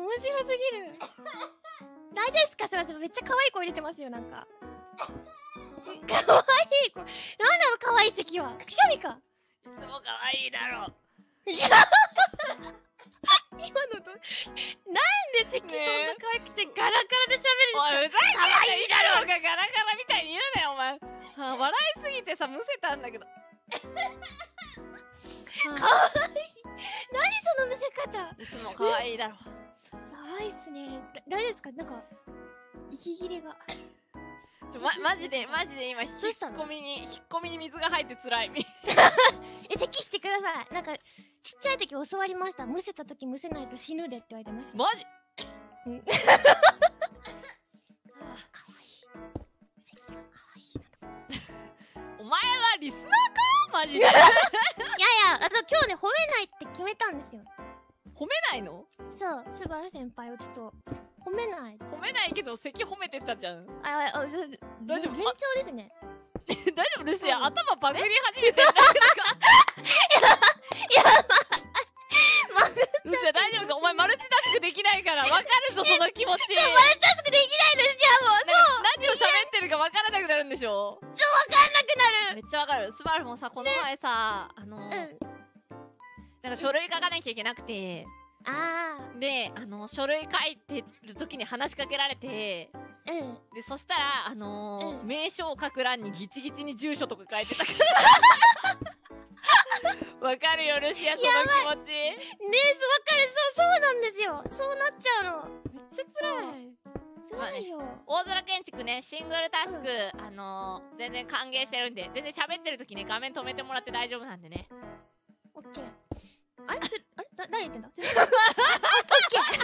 面白すぎる。大丈夫ですか？すいません、めっちゃ可愛い子入れてますよ、なんか。可愛い子。なんなの可愛い席は。くしゃみか。いつも可愛いだろ。今のなんで席そんな可愛くてガラガラで喋るんですか？おい、ふざけんな、いいだろうがガラガラみたいに言うなよお前。笑いすぎてさむせたんだけど。可愛い。何そのむせ方。いつも可愛いだろ。可愛いっすね。大丈夫ですか？なんか息切れが。マジで今引っ込みに水が入って辛い。咳してください。なんかちっちゃい時教わりました。むせた時むせないと死ぬでって言われてました。マジ？可愛い。咳が可愛いな。お前はリスナーか？マジで。いやいや、今日ね褒めないって決めたんですよ。褒めないの？そう、スバル先輩をちょっと褒めない。褒めないけど咳褒めてたじゃん。大丈夫？順調ですね。大丈夫ですよ。頭バグり始めてんだけどか。大丈夫か？お前マルチタスクできないから分かるぞその気持ち。マルチタスクできないですよ。もう何を喋ってるか分からなくなるんでしょ。分かんなくなる。めっちゃ分かる。スバルもさこの前さなんか書類書かなきゃいけなくて。で書類書いてる時に話しかけられて、でそしたら名称を書く欄にギチギチに住所とか書いてたからわかるよルシアその気持ち。ねえ、わかる。そうなんですよ。そうなっちゃうの。めっちゃ辛い。辛いよ。大空建築ね、シングルタスク全然歓迎してるんで、全然喋ってる時ね画面止めてもらって大丈夫なんでね。オッケー。あれ誰言ってんだ？オッケー。